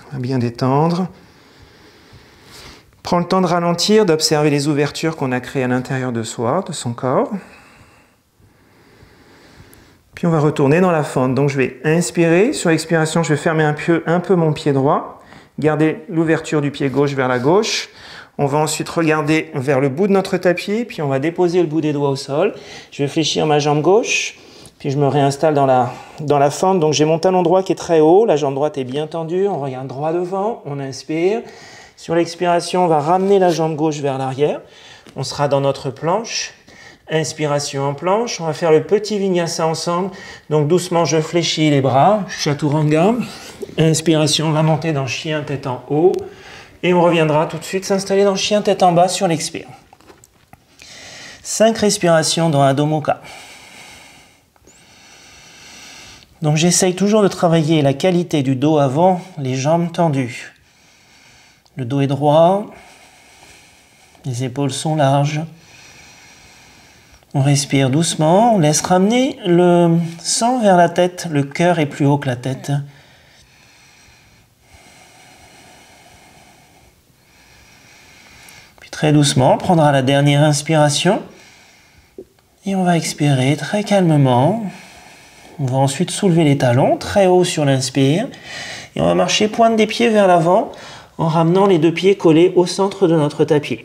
On va bien détendre. Prends le temps de ralentir, d'observer les ouvertures qu'on a créées à l'intérieur de soi, de son corps. Puis on va retourner dans la fente. Donc je vais inspirer. Sur l'expiration, je vais fermer un peu mon pied droit. Garder l'ouverture du pied gauche vers la gauche. On va ensuite regarder vers le bout de notre tapis, puis on va déposer le bout des doigts au sol. Je vais fléchir ma jambe gauche. Puis je me réinstalle dans la fente. Donc j'ai mon talon droit qui est très haut, la jambe droite est bien tendue, on regarde droit devant, on inspire. Sur l'expiration, on va ramener la jambe gauche vers l'arrière. On sera dans notre planche. Inspiration en planche. On va faire le petit vinyasa ensemble. Donc doucement, je fléchis les bras. Chaturanga. Inspiration, on va monter dans chien tête en haut. Et on reviendra tout de suite s'installer dans chien tête en bas sur l'expire. 5 respirations dans Adho Mukha. Donc j'essaye toujours de travailler la qualité du dos avant, les jambes tendues. Le dos est droit, les épaules sont larges. On respire doucement, on laisse ramener le sang vers la tête, le cœur est plus haut que la tête. Puis très doucement, on prendra la dernière inspiration et on va expirer très calmement. On va ensuite soulever les talons très haut sur l'inspire et on va marcher pointe des pieds vers l'avant en ramenant les deux pieds collés au centre de notre tapis.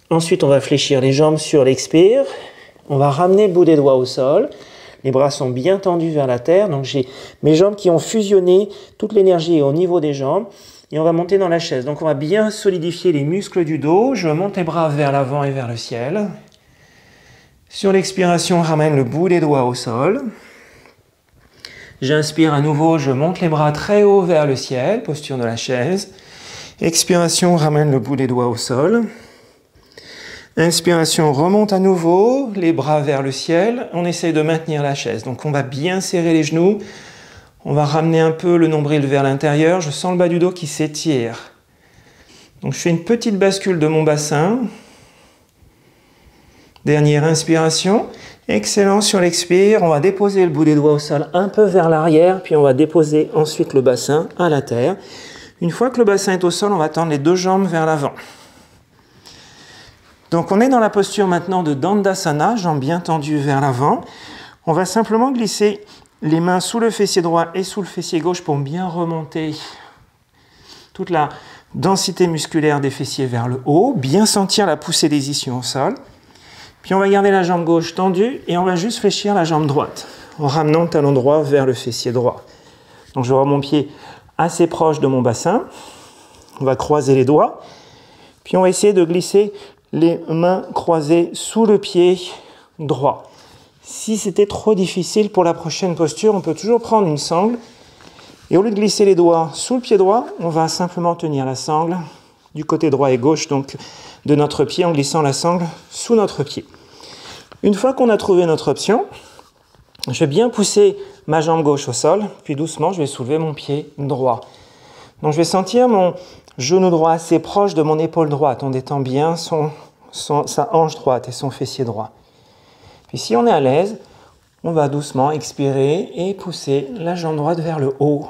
Ensuite, on va fléchir les jambes sur l'expire. On va ramener le bout des doigts au sol. Les bras sont bien tendus vers la terre. Donc j'ai mes jambes qui ont fusionné. Toute l'énergie est au niveau des jambes. Et on va monter dans la chaise. Donc on va bien solidifier les muscles du dos. Je monte les bras vers l'avant et vers le ciel. Sur l'expiration, on ramène le bout des doigts au sol. J'inspire à nouveau, je monte les bras très haut vers le ciel, posture de la chaise. Expiration, on ramène le bout des doigts au sol. Inspiration, on remonte à nouveau, les bras vers le ciel. On essaye de maintenir la chaise. Donc on va bien serrer les genoux. On va ramener un peu le nombril vers l'intérieur. Je sens le bas du dos qui s'étire. Donc je fais une petite bascule de mon bassin. Dernière inspiration. Excellent, sur l'expire, on va déposer le bout des doigts au sol un peu vers l'arrière, puis on va déposer ensuite le bassin à la terre. Une fois que le bassin est au sol, on va tendre les deux jambes vers l'avant. Donc on est dans la posture maintenant de Dandasana, jambes bien tendues vers l'avant. On va simplement glisser les mains sous le fessier droit et sous le fessier gauche pour bien remonter toute la densité musculaire des fessiers vers le haut, bien sentir la poussée des ischions au sol. Puis on va garder la jambe gauche tendue et on va juste fléchir la jambe droite en ramenant le talon droit vers le fessier droit. Donc je vais avoir mon pied assez proche de mon bassin. On va croiser les doigts. Puis on va essayer de glisser les mains croisées sous le pied droit. Si c'était trop difficile pour la prochaine posture, on peut toujours prendre une sangle. Et au lieu de glisser les doigts sous le pied droit, on va simplement tenir la sangle du côté droit et gauche donc de notre pied en glissant la sangle sous notre pied. Une fois qu'on a trouvé notre option, je vais bien pousser ma jambe gauche au sol, puis doucement je vais soulever mon pied droit. Donc je vais sentir mon genou droit assez proche de mon épaule droite, en détend bien sa hanche droite et son fessier droit. Puis si on est à l'aise, on va doucement expirer et pousser la jambe droite vers le haut.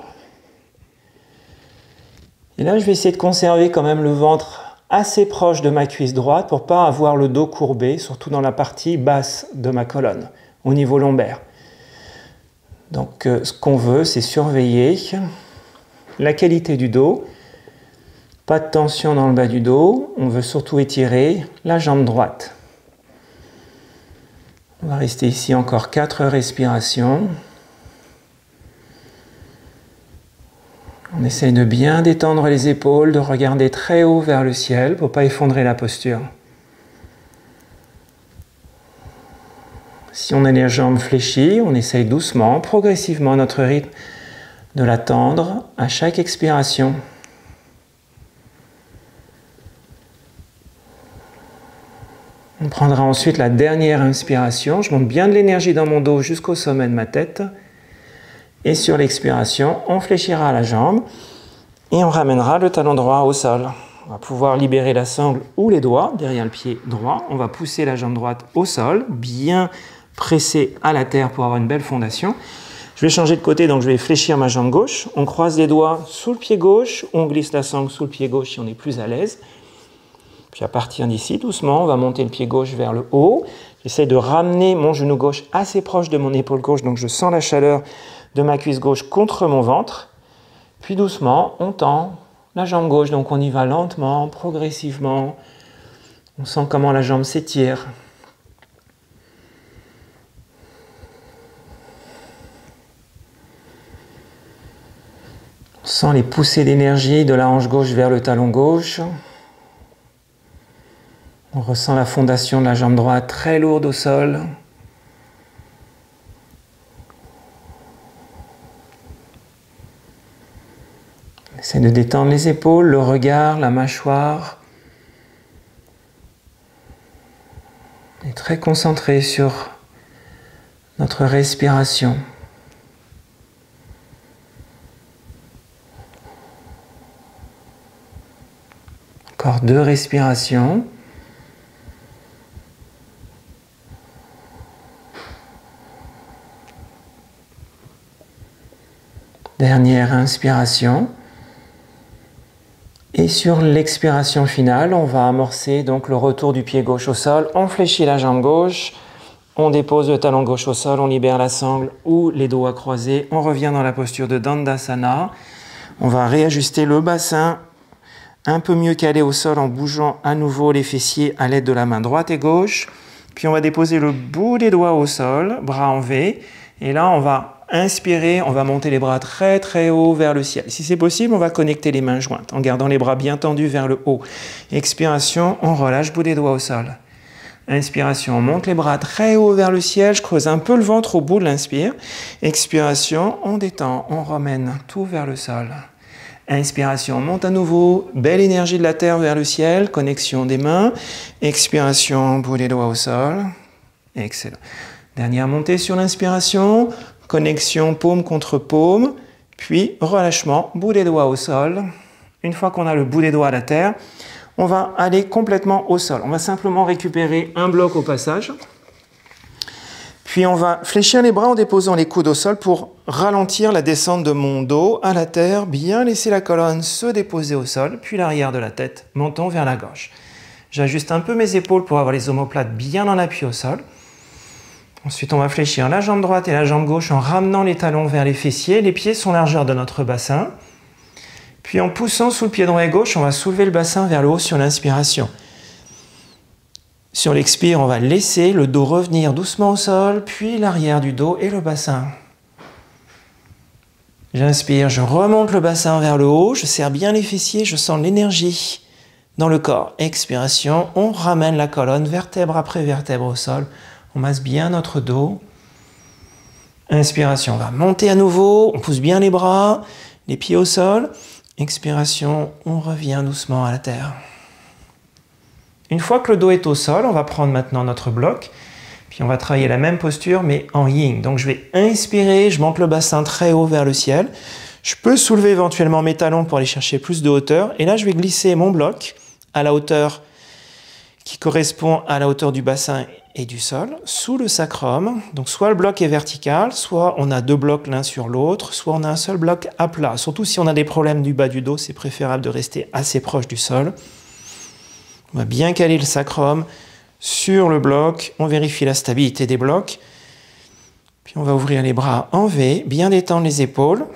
Et là, je vais essayer de conserver quand même le ventre assez proche de ma cuisse droite pour ne pas avoir le dos courbé, surtout dans la partie basse de ma colonne, au niveau lombaire. Donc ce qu'on veut, c'est surveiller la qualité du dos. Pas de tension dans le bas du dos. On veut surtout étirer la jambe droite. On va rester ici encore 4 respirations. On essaye de bien détendre les épaules, de regarder très haut vers le ciel pour ne pas effondrer la posture. Si on a les jambes fléchies, on essaye doucement, progressivement à notre rythme, de la tendre à chaque expiration. On prendra ensuite la dernière inspiration. Je monte bien de l'énergie dans mon dos jusqu'au sommet de ma tête. Et sur l'expiration, on fléchira la jambe et on ramènera le talon droit au sol. On va pouvoir libérer la sangle ou les doigts derrière le pied droit. On va pousser la jambe droite au sol, bien pressée à la terre pour avoir une belle fondation. Je vais changer de côté, donc je vais fléchir ma jambe gauche. On croise les doigts sous le pied gauche, on glisse la sangle sous le pied gauche si on est plus à l'aise. Puis à partir d'ici, doucement, on va monter le pied gauche vers le haut. J'essaie de ramener mon genou gauche assez proche de mon épaule gauche, donc je sens la chaleur de ma cuisse gauche contre mon ventre. Puis doucement, on tend la jambe gauche, donc on y va lentement, progressivement. On sent comment la jambe s'étire. On sent les poussées d'énergie de la hanche gauche vers le talon gauche. On ressent la fondation de la jambe droite très lourde au sol. On essaie de détendre les épaules, le regard, la mâchoire. On est très concentré sur notre respiration. Encore 2 respirations. Dernière inspiration. Et sur l'expiration finale, on va amorcer donc le retour du pied gauche au sol. On fléchit la jambe gauche, on dépose le talon gauche au sol, on libère la sangle ou les doigts croisés. On revient dans la posture de Dandasana. On va réajuster le bassin un peu mieux calé au sol en bougeant à nouveau les fessiers à l'aide de la main droite et gauche. Puis on va déposer le bout des doigts au sol, bras en V. Et là, on va inspirer, on va monter les bras très très haut vers le ciel. Si c'est possible, on va connecter les mains jointes en gardant les bras bien tendus vers le haut. Expiration, on relâche, bout des doigts au sol. Inspiration, on monte les bras très haut vers le ciel, je creuse un peu le ventre au bout de l'inspire. Expiration, on détend, on ramène tout vers le sol. Inspiration, on monte à nouveau, belle énergie de la terre vers le ciel, connexion des mains. Expiration, bout des doigts au sol. Excellent. Dernière montée sur l'inspiration, connexion paume contre paume, puis relâchement, bout des doigts au sol. Une fois qu'on a le bout des doigts à la terre, on va aller complètement au sol. On va simplement récupérer un bloc au passage. Puis on va fléchir les bras en déposant les coudes au sol pour ralentir la descente de mon dos à la terre, bien laisser la colonne se déposer au sol, puis l'arrière de la tête, menton vers la gauche. J'ajuste un peu mes épaules pour avoir les omoplates bien en appui au sol. Ensuite, on va fléchir la jambe droite et la jambe gauche en ramenant les talons vers les fessiers. Les pieds sont largeur de notre bassin. Puis en poussant sous le pied droit et gauche, on va soulever le bassin vers le haut sur l'inspiration. Sur l'expire, on va laisser le dos revenir doucement au sol, puis l'arrière du dos et le bassin. J'inspire, je remonte le bassin vers le haut, je serre bien les fessiers, je sens l'énergie dans le corps. Expiration, on ramène la colonne vertèbre après vertèbre au sol. On masse bien notre dos. Inspiration, on va monter à nouveau, on pousse bien les bras, les pieds au sol. Expiration, on revient doucement à la terre. Une fois que le dos est au sol, on va prendre maintenant notre bloc, puis on va travailler la même posture mais en yin. Donc je vais inspirer, je monte le bassin très haut vers le ciel. Je peux soulever éventuellement mes talons pour aller chercher plus de hauteur. Et là, je vais glisser mon bloc à la hauteur qui correspond à la hauteur du bassin et du sol, sous le sacrum. Donc soit le bloc est vertical, soit on a 2 blocs l'un sur l'autre, soit on a un seul bloc à plat. Surtout si on a des problèmes du bas du dos, c'est préférable de rester assez proche du sol. On va bien caler le sacrum sur le bloc, on vérifie la stabilité des blocs. Puis on va ouvrir les bras en V, bien détendre les épaules.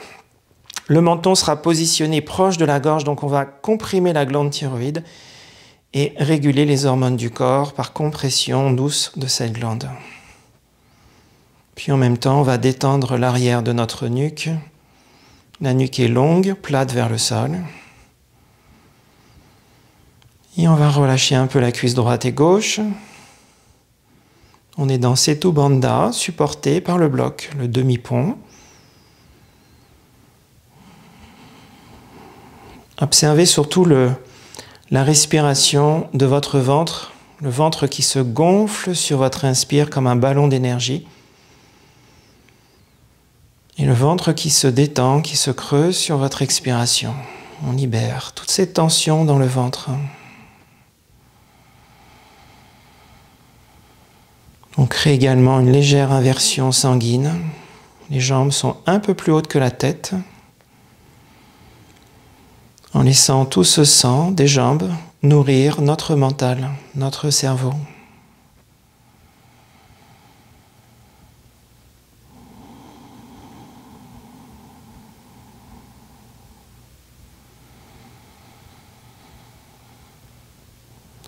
Le menton sera positionné proche de la gorge, donc on va comprimer la glande thyroïde et réguler les hormones du corps par compression douce de cette glande. Puis en même temps, on va détendre l'arrière de notre nuque. La nuque est longue, plate vers le sol. Et on va relâcher un peu la cuisse droite et gauche. On est dans Setu Bandha, supporté par le bloc, le demi-pont. Observez surtout la respiration de votre ventre, le ventre qui se gonfle sur votre inspire comme un ballon d'énergie. Et le ventre qui se détend, qui se creuse sur votre expiration. On libère toutes ces tensions dans le ventre. On crée également une légère inversion sanguine. Les jambes sont un peu plus hautes que la tête. En laissant tout ce sang des jambes nourrir notre mental, notre cerveau.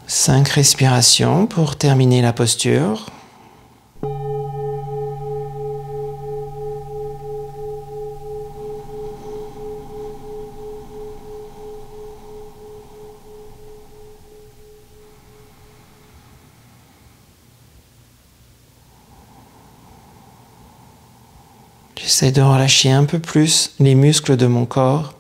Cinq respirations pour terminer la posture. J'essaie de relâcher un peu plus les muscles de mon corps.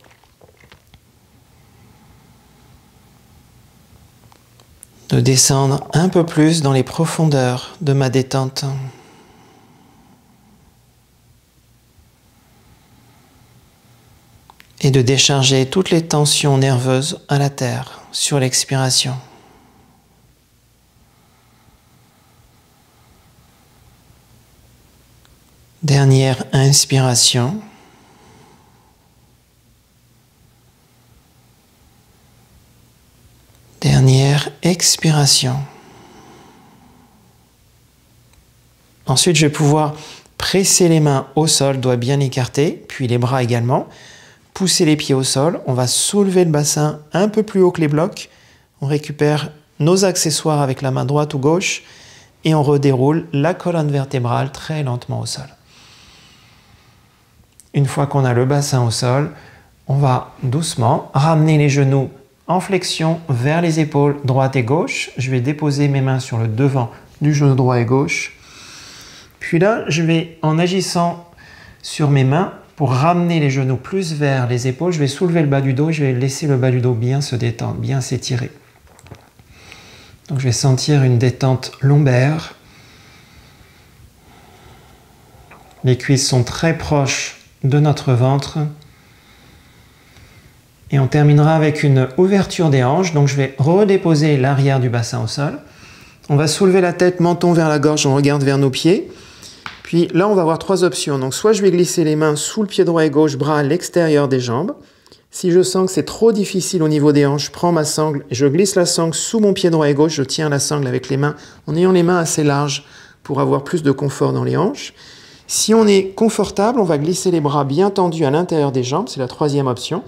De descendre un peu plus dans les profondeurs de ma détente. Et de décharger toutes les tensions nerveuses à la terre sur l'expiration. Dernière inspiration. Dernière expiration. Ensuite, je vais pouvoir presser les mains au sol, doigts bien écartés, puis les bras également. Pousser les pieds au sol. On va soulever le bassin un peu plus haut que les blocs. On récupère nos accessoires avec la main droite ou gauche et on redéroule la colonne vertébrale très lentement au sol. Une fois qu'on a le bassin au sol, on va doucement ramener les genoux en flexion vers les épaules droite et gauche. Je vais déposer mes mains sur le devant du genou droit et gauche. Puis là, je vais, en agissant sur mes mains, pour ramener les genoux plus vers les épaules, je vais soulever le bas du dos et je vais laisser le bas du dos bien se détendre, bien s'étirer. Donc je vais sentir une détente lombaire. Les cuisses sont très proches de notre ventre. Et on terminera avec une ouverture des hanches. Donc je vais redéposer l'arrière du bassin au sol. On va soulever la tête, menton vers la gorge, on regarde vers nos pieds. Puis là, on va avoir trois options. Donc soit je vais glisser les mains sous le pied droit et gauche, bras à l'extérieur des jambes. Si je sens que c'est trop difficile au niveau des hanches, je prends ma sangle et je glisse la sangle sous mon pied droit et gauche. Je tiens la sangle avec les mains en ayant les mains assez larges pour avoir plus de confort dans les hanches. Si on est confortable, on va glisser les bras bien tendus à l'intérieur des jambes. C'est la troisième option.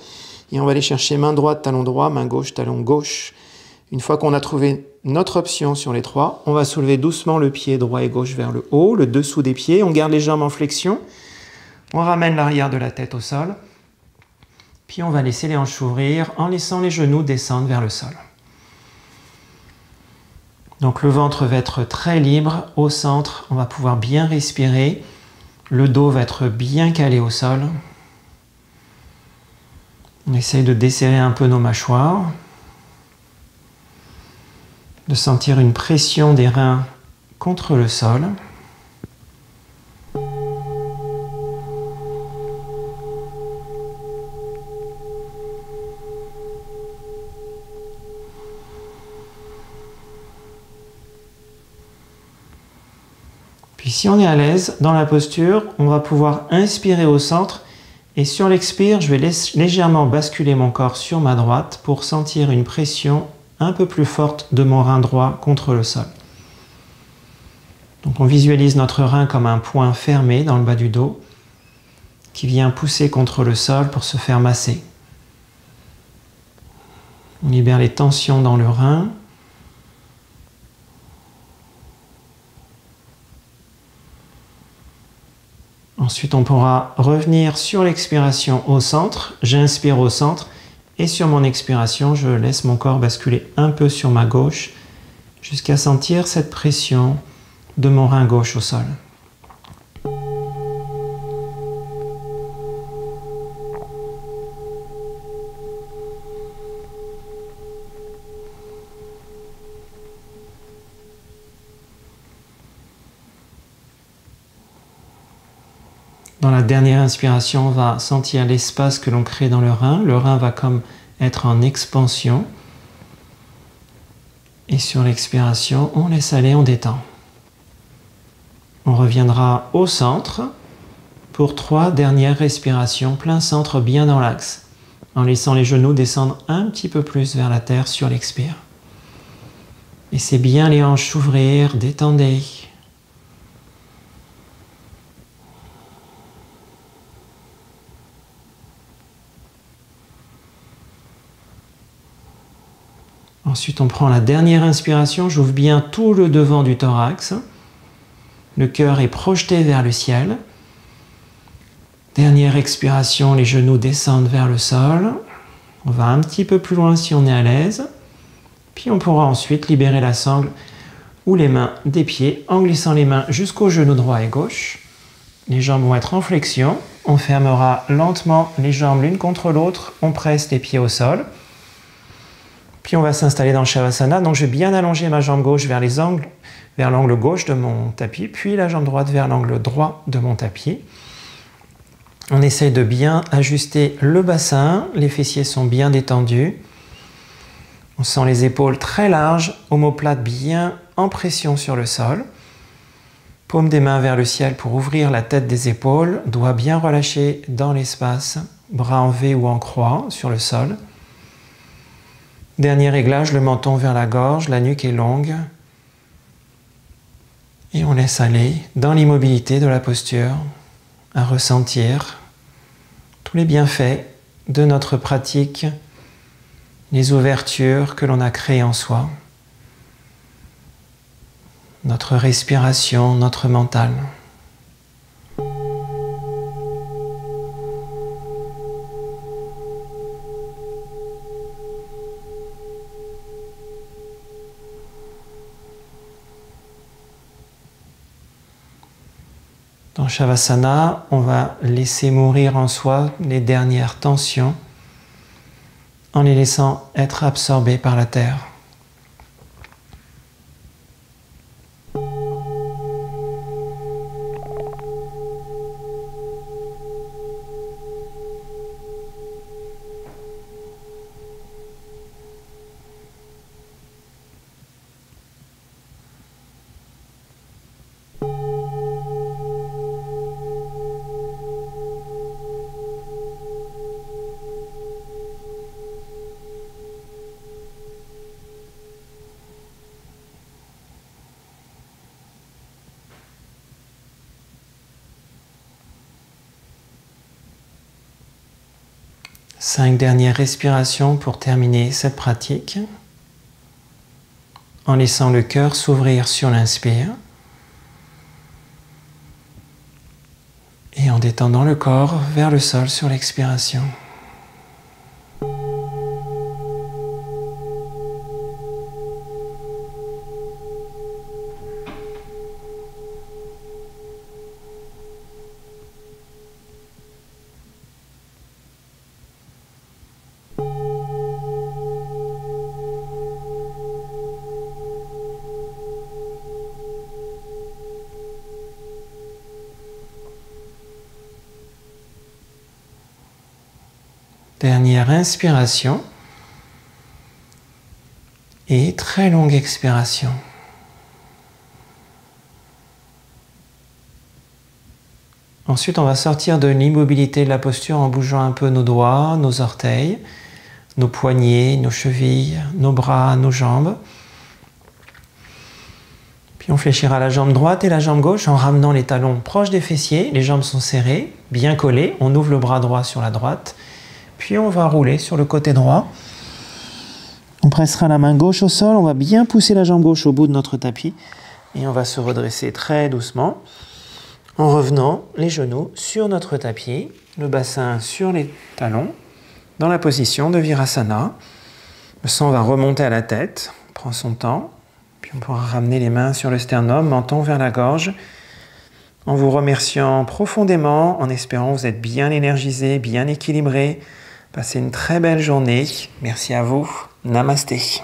Et on va aller chercher main droite, talon droit, main gauche, talon gauche. Une fois qu'on a trouvé notre option sur les trois, on va soulever doucement le pied droit et gauche vers le haut, le dessous des pieds. On garde les jambes en flexion. On ramène l'arrière de la tête au sol. Puis on va laisser les hanches s'ouvrir en laissant les genoux descendre vers le sol. Donc le ventre va être très libre. Au centre, on va pouvoir bien respirer. Le dos va être bien calé au sol. On essaye de desserrer un peu nos mâchoires. De sentir une pression des reins contre le sol. Puis si on est à l'aise dans la posture, on va pouvoir inspirer au centre et sur l'expire, je vais légèrement basculer mon corps sur ma droite pour sentir une pression un peu plus forte de mon rein droit contre le sol. Donc on visualise notre rein comme un point fermé dans le bas du dos qui vient pousser contre le sol pour se faire masser. On libère les tensions dans le rein. Ensuite, on pourra revenir sur l'expiration au centre. J'inspire au centre et sur mon expiration, je laisse mon corps basculer un peu sur ma gauche jusqu'à sentir cette pression de mon rein gauche au sol. Dans la dernière inspiration, on va sentir l'espace que l'on crée dans le rein. Le rein va comme être en expansion. Et sur l'expiration, on laisse aller, on détend. On reviendra au centre pour 3 dernières respirations, plein centre, bien dans l'axe, en laissant les genoux descendre un petit peu plus vers la terre sur l'expire. Laissez bien les hanches s'ouvrir, détendez. Ensuite, on prend la dernière inspiration, j'ouvre bien tout le devant du thorax. Le cœur est projeté vers le ciel. Dernière expiration, les genoux descendent vers le sol. On va un petit peu plus loin si on est à l'aise. Puis on pourra ensuite libérer la sangle ou les mains des pieds en glissant les mains jusqu'aux genoux droit et gauche. Les jambes vont être en flexion. On fermera lentement les jambes l'une contre l'autre. On presse les pieds au sol. Puis on va s'installer dans le Shavasana. Donc je vais bien allonger ma jambe gauche vers l'angle gauche de mon tapis, puis la jambe droite vers l'angle droit de mon tapis. On essaye de bien ajuster le bassin. Les fessiers sont bien détendus. On sent les épaules très larges, omoplate bien en pression sur le sol. Paume des mains vers le ciel pour ouvrir la tête des épaules, doigts bien relâchés dans l'espace, bras en V ou en croix sur le sol. Dernier réglage, le menton vers la gorge, la nuque est longue. Et on laisse aller dans l'immobilité de la posture, à ressentir tous les bienfaits de notre pratique, les ouvertures que l'on a créées en soi, notre respiration, notre mental. Dans Shavasana, on va laisser mourir en soi les dernières tensions en les laissant être absorbés par la terre. Cinq dernières respirations pour terminer cette pratique, en laissant le cœur s'ouvrir sur l'inspire et en détendant le corps vers le sol sur l'expiration. Dernière inspiration et très longue expiration. Ensuite, on va sortir de l'immobilité de la posture en bougeant un peu nos doigts, nos orteils, nos poignets, nos chevilles, nos bras, nos jambes. Puis on fléchira la jambe droite et la jambe gauche en ramenant les talons proches des fessiers. Les jambes sont serrées, bien collées. On ouvre le bras droit sur la droite. Puis on va rouler sur le côté droit. On pressera la main gauche au sol. On va bien pousser la jambe gauche au bout de notre tapis. Et on va se redresser très doucement en revenant les genoux sur notre tapis, le bassin sur les talons, dans la position de Virasana. Le sang va remonter à la tête. On prend son temps. Puis on pourra ramener les mains sur le sternum, menton vers la gorge. En vous remerciant profondément, en espérant que vous êtes bien énergisé, bien équilibré. Passez une très belle journée. Merci à vous. Namasté.